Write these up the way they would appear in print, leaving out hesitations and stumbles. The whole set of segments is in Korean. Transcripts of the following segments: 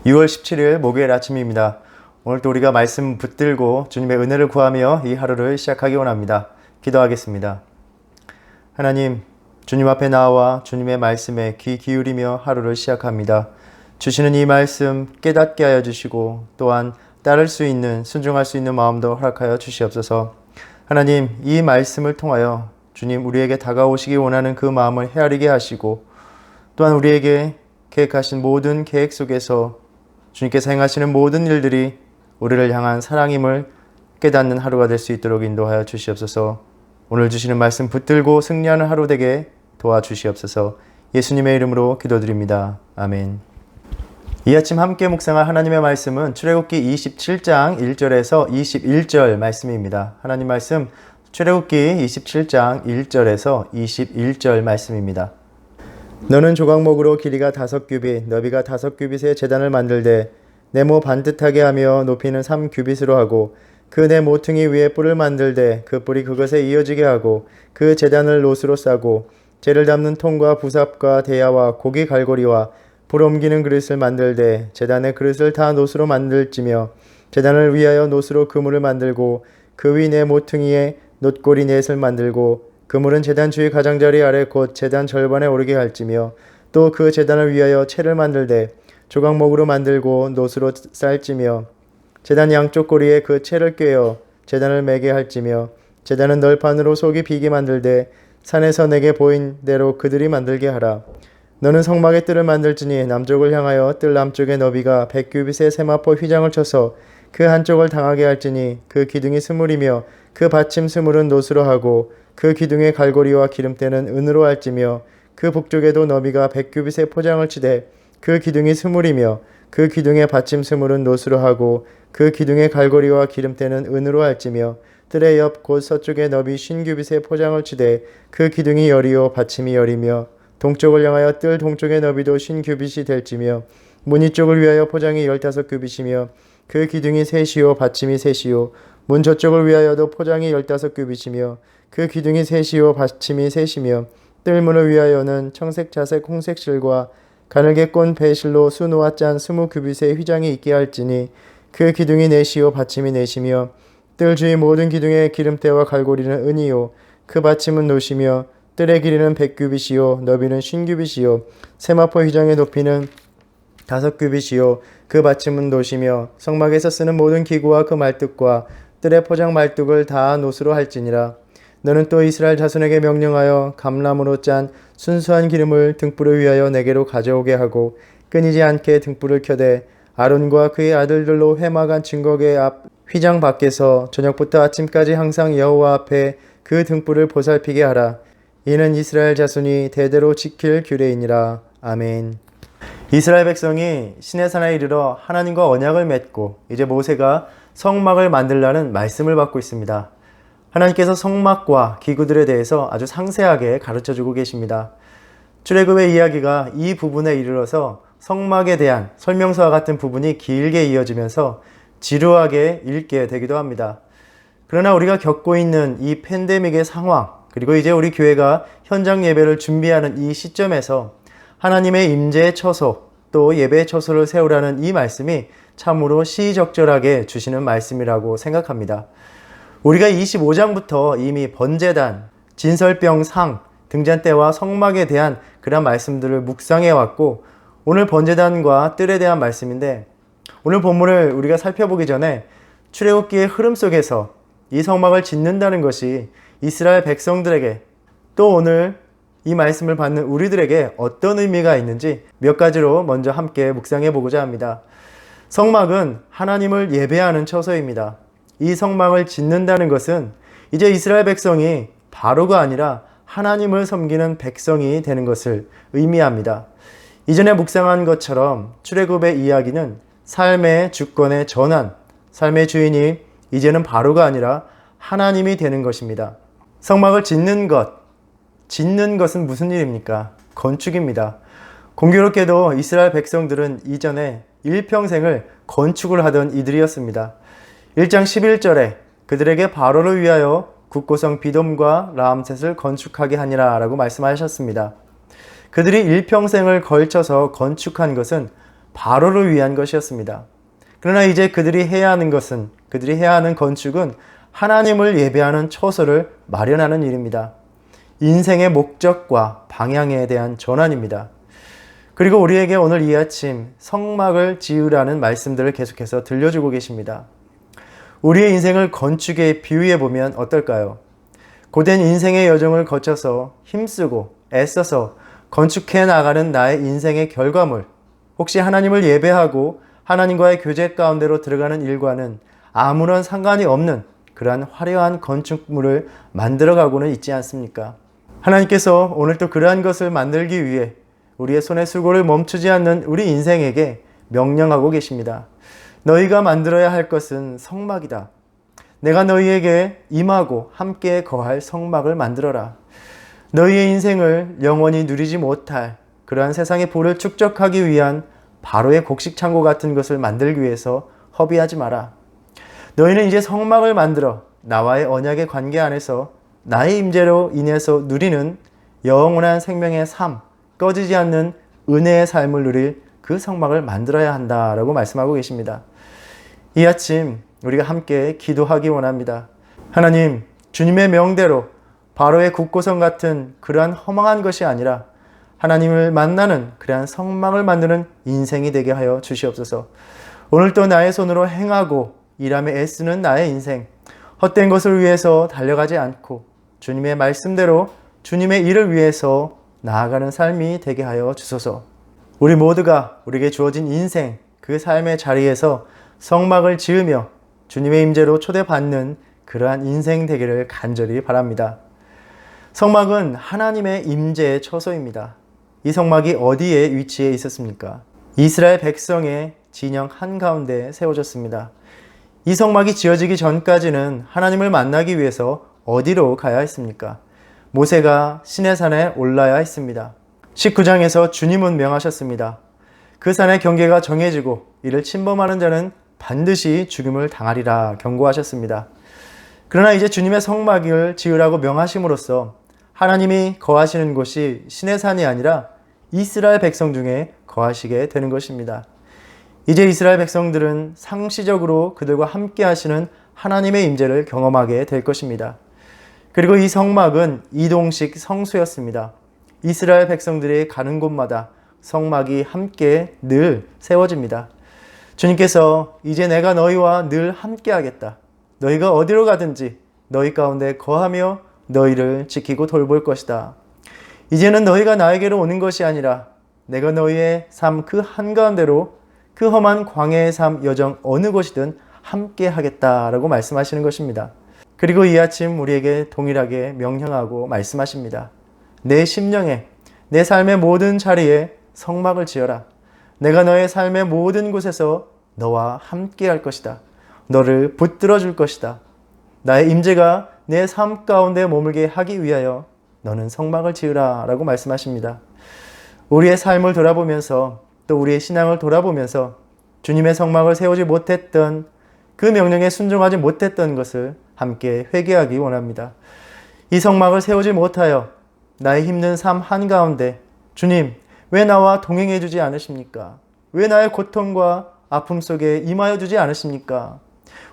6월 17일 목요일 아침입니다. 오늘도 우리가 말씀 붙들고 주님의 은혜를 구하며 이 하루를 시작하기 원합니다. 기도하겠습니다. 하나님, 주님 앞에 나와 주님의 말씀에 귀 기울이며 하루를 시작합니다. 주시는 이 말씀 깨닫게 하여 주시고 또한 따를 수 있는, 순종할 수 있는 마음도 허락하여 주시옵소서. 하나님, 이 말씀을 통하여 주님 우리에게 다가오시기 원하는 그 마음을 헤아리게 하시고 또한 우리에게 계획하신 모든 계획 속에서 주님께서 행하시는 모든 일들이 우리를 향한 사랑임을 깨닫는 하루가 될 수 있도록 인도하여 주시옵소서. 오늘 주시는 말씀 붙들고 승리하는 하루 되게 도와주시옵소서. 예수님의 이름으로 기도드립니다. 아멘. 이 아침 함께 묵상할 하나님의 말씀은 출애굽기 27장 1절에서 21절 말씀입니다. 하나님 말씀 출애굽기 27장 1절에서 21절 말씀입니다. 너는 조각목으로 길이가 5규빗, 너비가 5규빗의 제단을 만들되 네모 반듯하게 하며 높이는 3규빗으로 하고 그 네 모퉁이 위에 뿔을 만들되 그 뿔이 그것에 이어지게 하고 그 제단을 놋으로 싸고 재를 담는 통과 부삽과 대야와 고기 갈고리와 불 옮기는 그릇을 만들되 제단의 그릇을 다 놋으로 만들지며 제단을 위하여 놋으로 그물을 만들고 그 위 네 모퉁이에 놋고리 넷을 만들고 그물은 제단 주위 가장자리 아래 곧 제단 절반에 오르게 할지며 또 그 제단을 위하여 채를 만들되 조각목으로 만들고 놋으로 쌀지며 제단 양쪽 고리에 그 채를 꿰어 제단을 매게 할지며 제단은 널판으로 속이 비게 만들되 산에서 내게 보인 대로 그들이 만들게 하라. 너는 성막의 뜰을 만들지니 남쪽을 향하여 뜰 남쪽의 너비가 100규빗의 세마포 휘장을 쳐서 그 한쪽을 당하게 할지니 그 기둥이 스물이며 그 받침 스물은 놋으로 하고 그 기둥의 갈고리와 기름때는 은으로 할지며 그 북쪽에도 너비가 100규빗의 포장을 치되 그 기둥이 스물이며 그 기둥의 받침 스물은 놋으로 하고 그 기둥의 갈고리와 기름때는 은으로 할지며 뜰의 옆 곧 서쪽의 너비 50규빗의 포장을 치되 그 기둥이 열이요 받침이 열이며 동쪽을 향하여 뜰 동쪽의 너비도 50규빗이 될지며 문 이쪽을 위하여 포장이 15규빗이며 그 기둥이 셋이요 받침이 셋이요 문 저쪽을 위하여도 포장이 15규빗이며 그 기둥이 셋이요 받침이 셋이며 뜰문을 위하여는 청색 자색 홍색 실과 가늘게 꼰 배실로 수노와 짠 20규빗의 휘장이 있게 할지니 그 기둥이 넷이요 받침이 넷이며 뜰 주위 모든 기둥의 기름때와 갈고리는 은이요 그 받침은 놋이며 뜰의 길이는 100규빗이요 너비는 50규빗이요 세마포 휘장의 높이는 5규빗이요 그 받침은 놋이며 성막에서 쓰는 모든 기구와 그 말뚝과 뜰의 포장 말뚝을 다 놋으로 할지니라. 너는 또 이스라엘 자손에게 명령하여 감람으로 짠 순수한 기름을 등불을 위하여 내게로 가져오게 하고 끊이지 않게 등불을 켜되 아론과 그의 아들들로 회막한 증거궤 앞 휘장 밖에서 저녁부터 아침까지 항상 여호와 앞에 그 등불을 보살피게 하라. 이는 이스라엘 자손이 대대로 지킬 규례이니라. 아멘. 이스라엘 백성이 시내산에 이르러 하나님과 언약을 맺고 이제 모세가 성막을 만들라는 말씀을 받고 있습니다. 하나님께서 성막과 기구들에 대해서 아주 상세하게 가르쳐주고 계십니다. 출애굽의 이야기가 이 부분에 이르러서 성막에 대한 설명서와 같은 부분이 길게 이어지면서 지루하게 읽게 되기도 합니다. 그러나 우리가 겪고 있는 이 팬데믹의 상황, 그리고 이제 우리 교회가 현장 예배를 준비하는 이 시점에서 하나님의 임재의 처소, 또 예배의 처소를 세우라는 이 말씀이 참으로 시적절하게 주시는 말씀이라고 생각합니다. 우리가 25장부터 이미 번제단, 진설병상, 등잔대와 성막에 대한 그런 말씀들을 묵상해 왔고 오늘 번제단과 뜰에 대한 말씀인데 오늘 본문을 우리가 살펴보기 전에 출애굽기의 흐름 속에서 이 성막을 짓는다는 것이 이스라엘 백성들에게 또 오늘 이 말씀을 받는 우리들에게 어떤 의미가 있는지 몇 가지로 먼저 함께 묵상해 보고자 합니다. 성막은 하나님을 예배하는 처소입니다. 이 성막을 짓는다는 것은 이제 이스라엘 백성이 바로가 아니라 하나님을 섬기는 백성이 되는 것을 의미합니다. 이전에 묵상한 것처럼 출애굽의 이야기는 삶의 주권의 전환, 삶의 주인이 이제는 바로가 아니라 하나님이 되는 것입니다. 성막을 짓는 것은 무슨 일입니까? 건축입니다. 공교롭게도 이스라엘 백성들은 이전에 일평생을 건축을 하던 이들이었습니다. 1장 11절에 그들에게 바로를 위하여 국고성 비돔과 라암셋을 건축하게 하니라 라고 말씀하셨습니다. 그들이 일평생을 걸쳐서 건축한 것은 바로를 위한 것이었습니다. 그러나 이제 그들이 해야 하는 건축은 하나님을 예배하는 처소를 마련하는 일입니다. 인생의 목적과 방향에 대한 전환입니다. 그리고 우리에게 오늘 이 아침 성막을 지으라는 말씀들을 계속해서 들려주고 계십니다. 우리의 인생을 건축에 비유해 보면 어떨까요? 고된 인생의 여정을 거쳐서 힘쓰고 애써서 건축해 나가는 나의 인생의 결과물, 혹시 하나님을 예배하고 하나님과의 교제 가운데로 들어가는 일과는 아무런 상관이 없는 그러한 화려한 건축물을 만들어가고는 있지 않습니까? 하나님께서 오늘 또 그러한 것을 만들기 위해 우리의 손의 수고를 멈추지 않는 우리 인생에게 명령하고 계십니다. 너희가 만들어야 할 것은 성막이다. 내가 너희에게 임하고 함께 거할 성막을 만들어라. 너희의 인생을 영원히 누리지 못할 그러한 세상의 보를 축적하기 위한 바로의 곡식 창고 같은 것을 만들기 위해서 허비하지 마라. 너희는 이제 성막을 만들어 나와의 언약의 관계 안에서 나의 임재로 인해서 누리는 영원한 생명의 삶, 꺼지지 않는 은혜의 삶을 누릴 그 성막을 만들어야 한다라고 말씀하고 계십니다. 이 아침 우리가 함께 기도하기 원합니다. 하나님, 주님의 명대로 바로의 국고성 같은 그러한 허망한 것이 아니라 하나님을 만나는 그러한 성막을 만드는 인생이 되게 하여 주시옵소서. 오늘도 나의 손으로 행하고 일함에 애쓰는 나의 인생, 헛된 것을 위해서 달려가지 않고 주님의 말씀대로 주님의 일을 위해서 나아가는 삶이 되게 하여 주소서. 우리 모두가 우리에게 주어진 인생, 그 삶의 자리에서 성막을 지으며 주님의 임재로 초대받는 그러한 인생 되기를 간절히 바랍니다. 성막은 하나님의 임재의 처소입니다. 이 성막이 어디에 위치해 있었습니까? 이스라엘 백성의 진영 한가운데 세워졌습니다. 이 성막이 지어지기 전까지는 하나님을 만나기 위해서 어디로 가야 했습니까? 모세가 시내산에 올라야 했습니다. 19장에서 주님은 명하셨습니다. 그 산의 경계가 정해지고 이를 침범하는 자는 반드시 죽임을 당하리라 경고하셨습니다. 그러나 이제 주님의 성막을 지으라고 명하심으로써 하나님이 거하시는 곳이 시내산이 아니라 이스라엘 백성 중에 거하시게 되는 것입니다. 이제 이스라엘 백성들은 상시적으로 그들과 함께 하시는 하나님의 임재를 경험하게 될 것입니다. 그리고 이 성막은 이동식 성소였습니다. 이스라엘 백성들이 가는 곳마다 성막이 함께 늘 세워집니다. 주님께서 이제 내가 너희와 늘 함께 하겠다. 너희가 어디로 가든지 너희 가운데 거하며 너희를 지키고 돌볼 것이다. 이제는 너희가 나에게로 오는 것이 아니라 내가 너희의 삶 그 한가운데로 그 험한 광야의 삶 여정 어느 곳이든 함께 하겠다라고 말씀하시는 것입니다. 그리고 이 아침 우리에게 동일하게 명령하고 말씀하십니다. 내 심령에, 내 삶의 모든 자리에 성막을 지어라. 내가 너의 삶의 모든 곳에서 너와 함께 할 것이다. 너를 붙들어 줄 것이다. 나의 임재가 내 삶 가운데 머물게 하기 위하여 너는 성막을 지으라 라고 말씀하십니다. 우리의 삶을 돌아보면서 또 우리의 신앙을 돌아보면서 주님의 성막을 세우지 못했던 그 명령에 순종하지 못했던 것을 함께 회개하기 원합니다. 이 성막을 세우지 못하여 나의 힘든 삶 한가운데 주님, 왜 나와 동행해 주지 않으십니까? 왜 나의 고통과 아픔 속에 임하여 주지 않으십니까?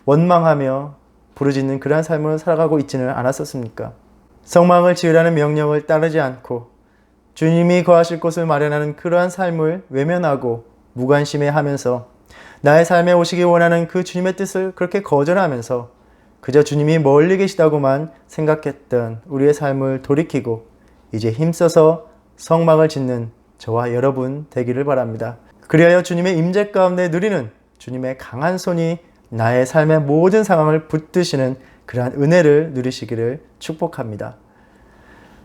원망하며 부르짖는 그러한 삶을 살아가고 있지는 않았었습니까? 성막을 지으라는 명령을 따르지 않고 주님이 거하실 곳을 마련하는 그러한 삶을 외면하고 무관심해하면서 나의 삶에 오시기 원하는 그 주님의 뜻을 그렇게 거절하면서 그저 주님이 멀리 계시다고만 생각했던 우리의 삶을 돌이키고 이제 힘써서 성막을 짓는 저와 여러분 되기를 바랍니다. 그리하여 주님의 임재 가운데 누리는 주님의 강한 손이 나의 삶의 모든 상황을 붙드시는 그러한 은혜를 누리시기를 축복합니다.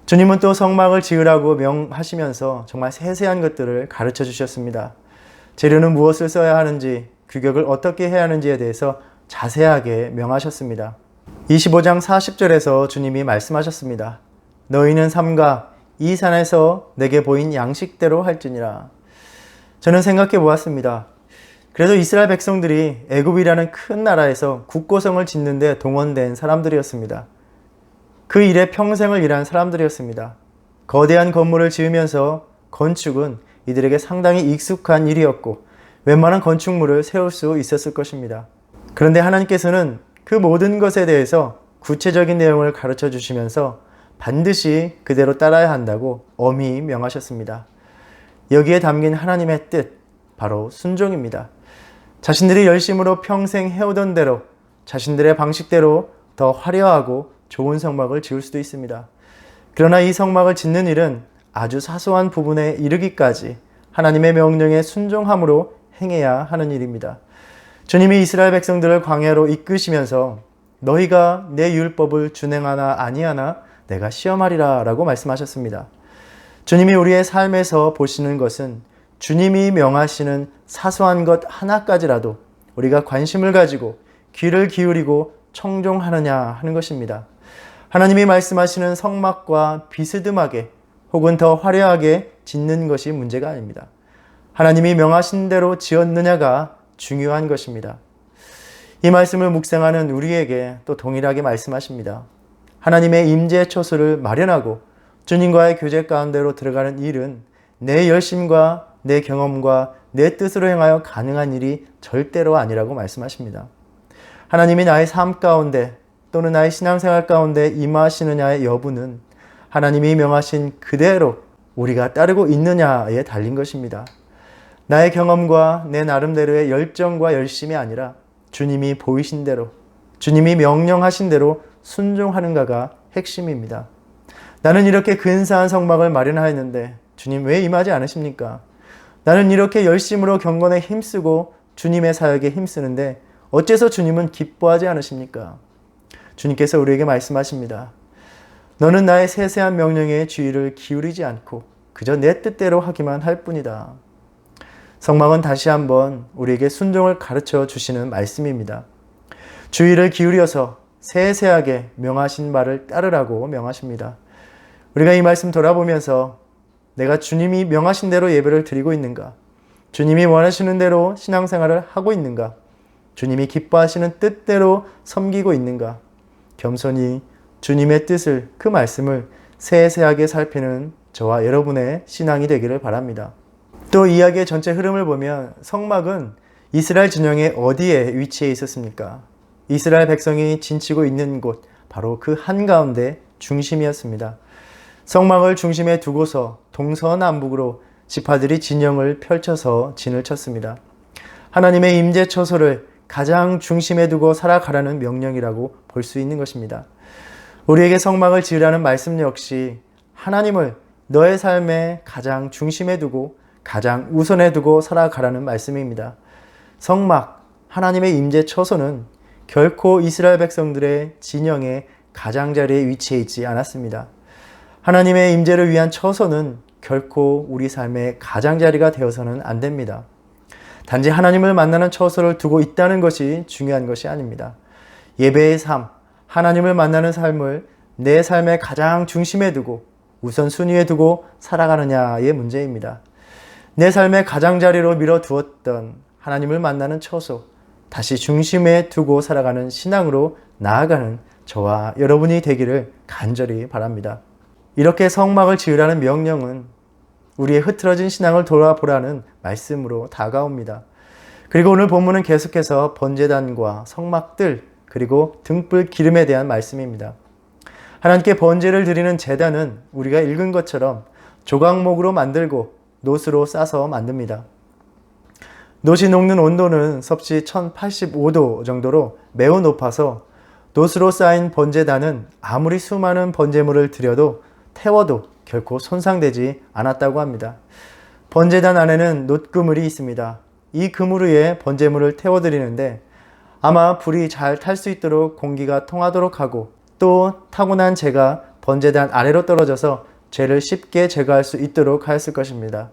주님은 또 성막을 지으라고 명하시면서 정말 세세한 것들을 가르쳐 주셨습니다. 재료는 무엇을 써야 하는지, 규격을 어떻게 해야 하는지에 대해서 자세하게 명하셨습니다. 25장 40절에서 주님이 말씀하셨습니다. 너희는 삼가 이 산에서 내게 보인 양식대로 할지니라. 저는 생각해 보았습니다. 그래도 이스라엘 백성들이 애굽이라는 큰 나라에서 국고성을 짓는 데 동원된 사람들이었습니다. 그 일에 평생을 일한 사람들이었습니다. 거대한 건물을 지으면서 건축은 이들에게 상당히 익숙한 일이었고 웬만한 건축물을 세울 수 있었을 것입니다. 그런데 하나님께서는 그 모든 것에 대해서 구체적인 내용을 가르쳐 주시면서 반드시 그대로 따라야 한다고 엄히 명하셨습니다. 여기에 담긴 하나님의 뜻, 바로 순종입니다. 자신들이 열심으로 평생 해오던 대로, 자신들의 방식대로 더 화려하고 좋은 성막을 지을 수도 있습니다. 그러나 이 성막을 짓는 일은 아주 사소한 부분에 이르기까지 하나님의 명령에 순종함으로 행해야 하는 일입니다. 주님이 이스라엘 백성들을 광야로 이끄시면서 너희가 내 율법을 준행하나 아니하나 내가 시험하리라 라고 말씀하셨습니다. 주님이 우리의 삶에서 보시는 것은 주님이 명하시는 사소한 것 하나까지라도 우리가 관심을 가지고 귀를 기울이고 청종하느냐 하는 것입니다. 하나님이 말씀하시는 성막과 비스듬하게 혹은 더 화려하게 짓는 것이 문제가 아닙니다. 하나님이 명하신 대로 지었느냐가 중요한 것입니다. 이 말씀을 묵상하는 우리에게 또 동일하게 말씀하십니다. 하나님의 임재 처소를 마련하고 주님과의 교제 가운데로 들어가는 일은 내 열심과 내 경험과 내 뜻으로 행하여 가능한 일이 절대로 아니라고 말씀하십니다. 하나님이 나의 삶 가운데 또는 나의 신앙생활 가운데 임하시느냐의 여부는 하나님이 명하신 그대로 우리가 따르고 있느냐에 달린 것입니다. 나의 경험과 내 나름대로의 열정과 열심이 아니라 주님이 보이신 대로, 주님이 명령하신 대로 순종하는가가 핵심입니다. 나는 이렇게 근사한 성막을 마련하였는데 주님 왜 임하지 않으십니까? 나는 이렇게 열심으로 경건에 힘쓰고 주님의 사역에 힘쓰는데 어째서 주님은 기뻐하지 않으십니까? 주님께서 우리에게 말씀하십니다. 너는 나의 세세한 명령에 주의를 기울이지 않고 그저 내 뜻대로 하기만 할 뿐이다. 성막은 다시 한번 우리에게 순종을 가르쳐 주시는 말씀입니다. 주의를 기울여서 세세하게 명하신 말을 따르라고 명하십니다. 우리가 이 말씀 돌아보면서 내가 주님이 명하신 대로 예배를 드리고 있는가? 주님이 원하시는 대로 신앙생활을 하고 있는가? 주님이 기뻐하시는 뜻대로 섬기고 있는가? 겸손히 주님의 뜻을, 그 말씀을 세세하게 살피는 저와 여러분의 신앙이 되기를 바랍니다. 또 이야기의 전체 흐름을 보면 성막은 이스라엘 진영의 어디에 위치해 있었습니까? 이스라엘 백성이 진치고 있는 곳, 바로 그 한가운데 중심이었습니다. 성막을 중심에 두고서 동서남북으로 지파들이 진영을 펼쳐서 진을 쳤습니다. 하나님의 임재 처소를 가장 중심에 두고 살아가라는 명령이라고 볼 수 있는 것입니다. 우리에게 성막을 지으라는 말씀 역시 하나님을 너의 삶의 가장 중심에 두고 가장 우선에 두고 살아가라는 말씀입니다. 성막, 하나님의 임재 처소는 결코 이스라엘 백성들의 진영의 가장자리에 위치해 있지 않았습니다. 하나님의 임재를 위한 처소는 결코 우리 삶의 가장자리가 되어서는 안 됩니다. 단지 하나님을 만나는 처소를 두고 있다는 것이 중요한 것이 아닙니다. 예배의 삶, 하나님을 만나는 삶을 내 삶의 가장 중심에 두고 우선순위에 두고 살아가느냐의 문제입니다. 내 삶의 가장자리로 밀어두었던 하나님을 만나는 처소, 다시 중심에 두고 살아가는 신앙으로 나아가는 저와 여러분이 되기를 간절히 바랍니다. 이렇게 성막을 지으라는 명령은 우리의 흐트러진 신앙을 돌아보라는 말씀으로 다가옵니다. 그리고 오늘 본문은 계속해서 번제단과 성막들 그리고 등불 기름에 대한 말씀입니다. 하나님께 번제를 드리는 제단은 우리가 읽은 것처럼 조각목으로 만들고 놋으로 싸서 만듭니다. 놋이 녹는 온도는 섭씨 1085도 정도로 매우 높아서 놋으로 쌓인 번제단은 아무리 수많은 번제물을 드려도 태워도 결코 손상되지 않았다고 합니다. 번제단 안에는 놋그물이 있습니다. 이 그물 위에 번제물을 태워드리는데 아마 불이 잘 탈 수 있도록 공기가 통하도록 하고 또 타고난 재가 번제단 아래로 떨어져서 죄를 쉽게 제거할 수 있도록 하였을 것입니다.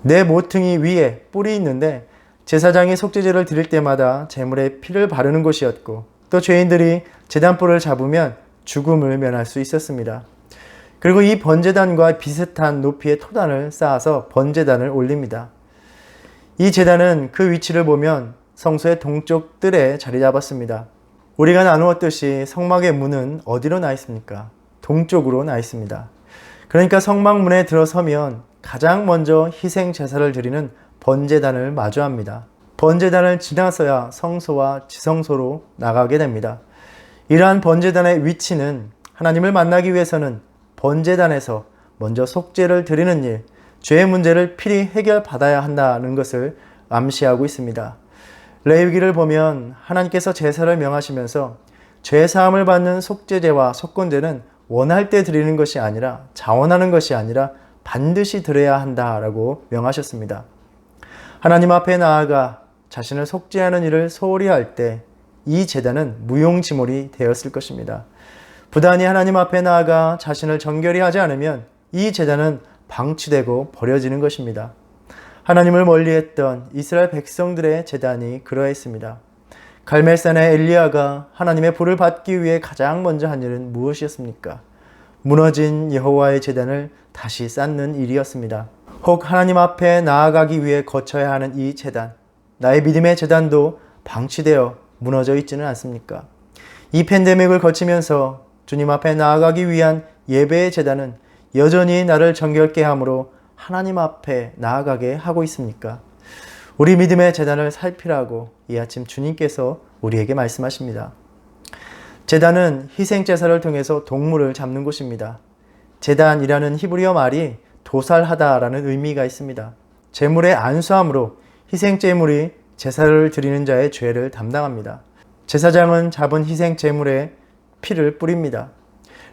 내 모퉁이 위에 뿔이 있는데 제사장이 속죄제를 드릴 때마다 제물에 피를 바르는 곳이었고 또 죄인들이 제단뿔을 잡으면 죽음을 면할 수 있었습니다. 그리고 이 번제단과 비슷한 높이의 토단을 쌓아서 번제단을 올립니다. 이 제단은 그 위치를 보면 성소의 동쪽 뜰에 자리 잡았습니다. 우리가 나누었듯이 성막의 문은 어디로 나 있습니까? 동쪽으로 나 있습니다. 그러니까 성막문에 들어서면 가장 먼저 희생 제사를 드리는 번제단을 마주합니다. 번제단을 지나서야 성소와 지성소로 나가게 됩니다. 이러한 번제단의 위치는 하나님을 만나기 위해서는 번제단에서 먼저 속죄를 드리는 일, 죄의 문제를 필히 해결받아야 한다는 것을 암시하고 있습니다. 레위기를 보면 하나님께서 제사를 명하시면서 죄 사함을 받는 속죄제와 속건제는 원할 때 드리는 것이 아니라, 자원하는 것이 아니라 반드시 드려야 한다라고 명하셨습니다. 하나님 앞에 나아가 자신을 속죄하는 일을 소홀히 할 때 이 제단은 무용지물이 되었을 것입니다. 부단히 하나님 앞에 나아가 자신을 정결히 하지 않으면 이 제단은 방치되고 버려지는 것입니다. 하나님을 멀리했던 이스라엘 백성들의 제단이 그러했습니다. 갈멜산의 엘리야가 하나님의 불을 받기 위해 가장 먼저 한 일은 무엇이었습니까? 무너진 여호와의 제단을 다시 쌓는 일이었습니다. 혹 하나님 앞에 나아가기 위해 거쳐야 하는 이 제단, 나의 믿음의 제단도 방치되어 무너져 있지는 않습니까? 이 팬데믹을 거치면서 주님 앞에 나아가기 위한 예배의 제단은 여전히 나를 정결케 함으로 하나님 앞에 나아가게 하고 있습니까? 우리 믿음의 제단을 살피라고 이 아침 주님께서 우리에게 말씀하십니다. 제단은 희생제사를 통해서 동물을 잡는 곳입니다. 제단이라는 히브리어 말이 도살하다라는 의미가 있습니다. 제물의 안수함으로 희생제물이 제사를 드리는 자의 죄를 담당합니다. 제사장은 잡은 희생제물에 피를 뿌립니다.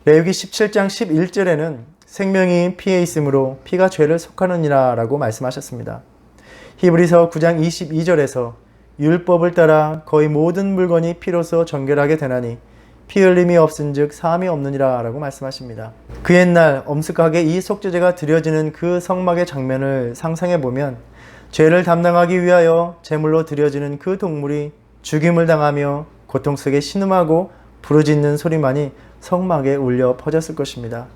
레위기 17장 11절에는 생명이 피에 있으므로 피가 죄를 속하느니라 라고 말씀하셨습니다. 히브리서 9장 22절에서 율법을 따라 거의 모든 물건이 피로서 정결하게 되나니 피 흘림이 없은즉 사함이 없느니라 라고 말씀하십니다. 그 옛날 엄숙하게 이 속죄제가 드려지는 그 성막의 장면을 상상해 보면 죄를 담당하기 위하여 제물로 드려지는 그 동물이 죽임을 당하며 고통 속에 신음하고 부르짖는 소리만이 성막에 울려 퍼졌을 것입니다.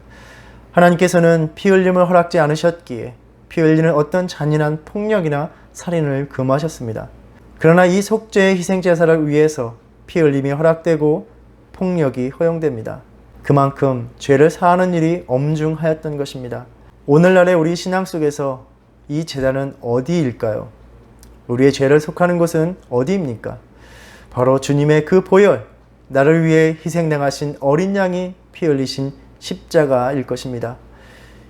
하나님께서는 피 흘림을 허락지 않으셨기에 피 흘리는 어떤 잔인한 폭력이나 살인을 금하셨습니다. 그러나 이 속죄의 희생제사를 위해서 피 흘림이 허락되고 폭력이 허용됩니다. 그만큼 죄를 사하는 일이 엄중하였던 것입니다. 오늘날의 우리 신앙 속에서 이 제단은 어디일까요? 우리의 죄를 속하는 곳은 어디입니까? 바로 주님의 그 보혈, 나를 위해 희생당하신 어린 양이 피 흘리신 십자가일 것입니다.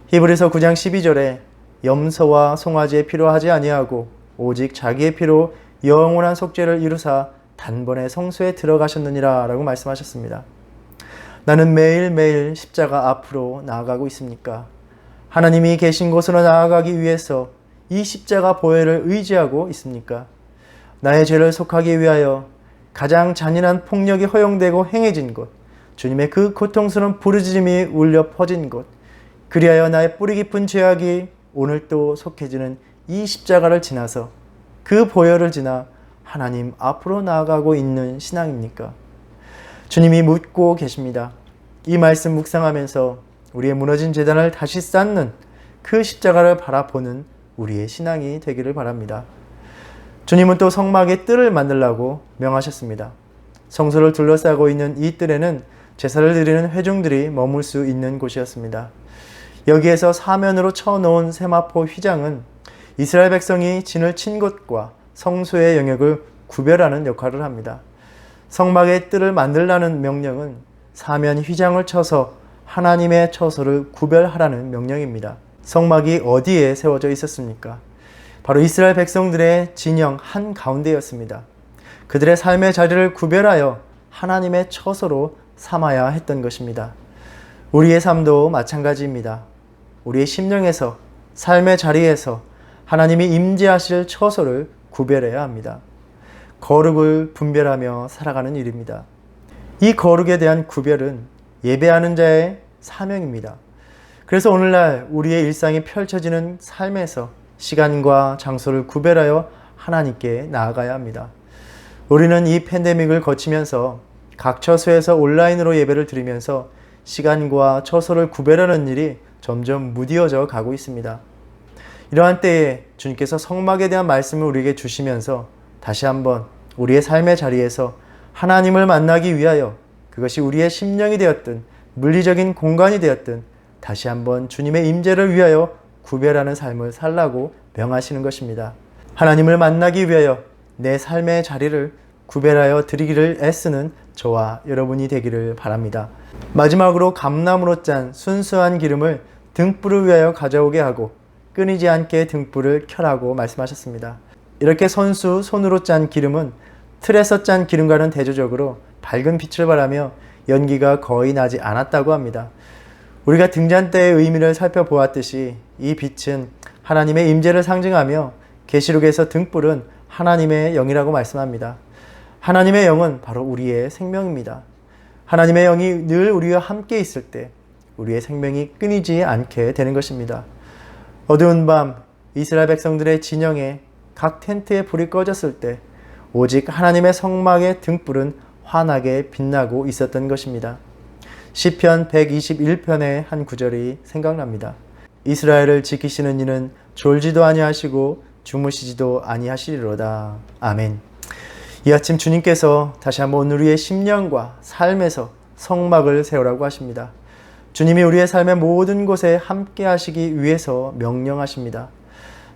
히브리서 9장 12절에 염소와 송아지의 피로 하지 아니하고 오직 자기의 피로 영원한 속죄를 이루사 단번에 성소에 들어가셨느니라 라고 말씀하셨습니다. 나는 매일매일 십자가 앞으로 나아가고 있습니까? 하나님이 계신 곳으로 나아가기 위해서 이 십자가 보혈을 의지하고 있습니까? 나의 죄를 속하기 위하여 가장 잔인한 폭력이 허용되고 행해진 곳, 주님의 그 고통스러운 부르짖음이 울려 퍼진 곳, 그리하여 나의 뿌리 깊은 죄악이 오늘 또 속해지는 이 십자가를 지나서 그 보혈을 지나 하나님 앞으로 나아가고 있는 신앙입니까? 주님이 묻고 계십니다. 이 말씀 묵상하면서 우리의 무너진 제단을 다시 쌓는 그 십자가를 바라보는 우리의 신앙이 되기를 바랍니다. 주님은 또 성막의 뜰을 만들라고 명하셨습니다. 성소를 둘러싸고 있는 이 뜰에는 제사를 드리는 회중들이 머물 수 있는 곳이었습니다. 여기에서 사면으로 쳐놓은 세마포 휘장은 이스라엘 백성이 진을 친 곳과 성소의 영역을 구별하는 역할을 합니다. 성막의 뜰을 만들라는 명령은 사면 휘장을 쳐서 하나님의 처소를 구별하라는 명령입니다. 성막이 어디에 세워져 있었습니까? 바로 이스라엘 백성들의 진영 한가운데였습니다. 그들의 삶의 자리를 구별하여 하나님의 처소로 삼아야 했던 것입니다. 우리의 삶도 마찬가지입니다. 우리의 심령에서, 삶의 자리에서 하나님이 임재하실 처소를 구별해야 합니다. 거룩을 분별하며 살아가는 일입니다. 이 거룩에 대한 구별은 예배하는 자의 사명입니다. 그래서 오늘날 우리의 일상이 펼쳐지는 삶에서 시간과 장소를 구별하여 하나님께 나아가야 합니다. 우리는 이 팬데믹을 거치면서 각 처소에서 온라인으로 예배를 드리면서 시간과 처소를 구별하는 일이 점점 무디어져 가고 있습니다. 이러한 때에 주님께서 성막에 대한 말씀을 우리에게 주시면서 다시 한번 우리의 삶의 자리에서 하나님을 만나기 위하여 그것이 우리의 심령이 되었든 물리적인 공간이 되었든 다시 한번 주님의 임재를 위하여 구별하는 삶을 살라고 명하시는 것입니다. 하나님을 만나기 위하여 내 삶의 자리를 구별하여 드리기를 애쓰는 저와 여러분이 되기를 바랍니다. 마지막으로 감람으로 짠 순수한 기름을 등불을 위하여 가져오게 하고 끊이지 않게 등불을 켜라고 말씀하셨습니다. 이렇게 손으로 짠 기름은 틀에서 짠 기름과는 대조적으로 밝은 빛을 발하며 연기가 거의 나지 않았다고 합니다. 우리가 등잔대의 의미를 살펴보았듯이 이 빛은 하나님의 임재를 상징하며 계시록에서 등불은 하나님의 영이라고 말씀합니다. 하나님의 영은 바로 우리의 생명입니다. 하나님의 영이 늘 우리와 함께 있을 때 우리의 생명이 끊이지 않게 되는 것입니다. 어두운 밤 이스라엘 백성들의 진영에 각 텐트에 불이 꺼졌을 때 오직 하나님의 성막의 등불은 환하게 빛나고 있었던 것입니다. 시편 121편의 한 구절이 생각납니다. 이스라엘을 지키시는 이는 졸지도 아니하시고 주무시지도 아니하시리로다. 아멘. 이 아침 주님께서 다시 한번 우리의 심령과 삶에서 성막을 세우라고 하십니다. 주님이 우리의 삶의 모든 곳에 함께 하시기 위해서 명령하십니다.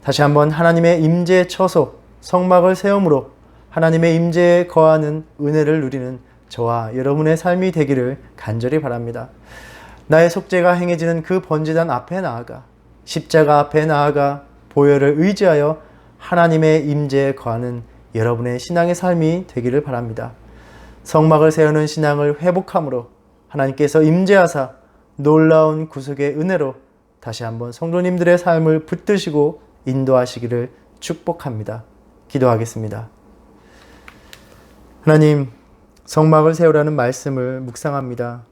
다시 한번 하나님의 임재의 처소 성막을 세움으로 하나님의 임재에 거하는 은혜를 누리는 저와 여러분의 삶이 되기를 간절히 바랍니다. 나의 속죄가 행해지는 그 번제단 앞에 나아가 십자가 앞에 나아가 보혈을 의지하여 하나님의 임재에 거하는 여러분의 신앙의 삶이 되기를 바랍니다. 성막을 세우는 신앙을 회복함으로 하나님께서 임재하사 놀라운 구속의 은혜로 다시 한번 성도님들의 삶을 붙드시고 인도하시기를 축복합니다. 기도하겠습니다. 하나님, 성막을 세우라는 말씀을 묵상합니다.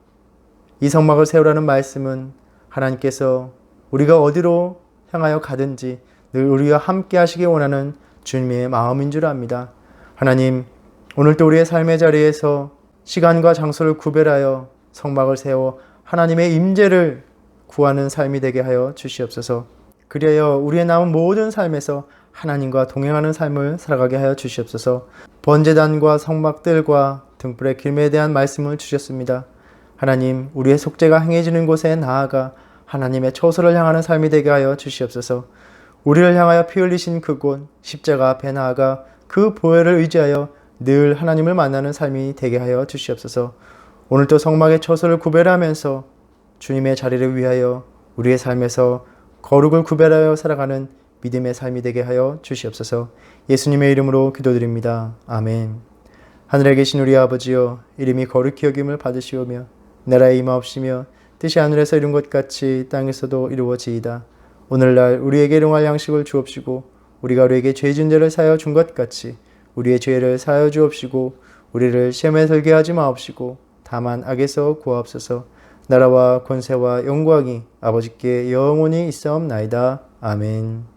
이 성막을 세우라는 말씀은 하나님께서 우리가 어디로 향하여 가든지 늘 우리와 함께 하시기 원하는 주님의 마음인 줄 압니다. 하나님, 오늘도 우리의 삶의 자리에서 시간과 장소를 구별하여 성막을 세워 하나님의 임재를 구하는 삶이 되게 하여 주시옵소서. 그리하여 우리의 남은 모든 삶에서 하나님과 동행하는 삶을 살아가게 하여 주시옵소서. 번제단과 성막들과 등불의 기름에 대한 말씀을 주셨습니다. 하나님, 우리의 속죄가 행해지는 곳에 나아가 하나님의 처소를 향하는 삶이 되게 하여 주시옵소서. 우리를 향하여 피 흘리신 그곳 십자가 앞에 나아가 그 보혈을 의지하여 늘 하나님을 만나는 삶이 되게 하여 주시옵소서. 오늘도 성막의 처소를 구별하면서 주님의 자리를 위하여 우리의 삶에서 거룩을 구별하여 살아가는 믿음의 삶이 되게 하여 주시옵소서. 예수님의 이름으로 기도드립니다. 아멘. 하늘에 계신 우리 아버지여, 이름이 거룩히 여김을 받으시오며 나라의 임하옵시며 뜻이 하늘에서 이룬 것 같이 땅에서도 이루어지이다. 오늘날 우리에게 일용할 양식을 주옵시고 우리가 우리에게 죄 진 죄를 사하여 준 것 같이 우리의 죄를 사하여 주옵시고 우리를 시험에 들게 하지 마옵시고 다만 악에서 구하옵소서. 나라와 권세와 영광이 아버지께 영원히 있사옵나이다. 아멘.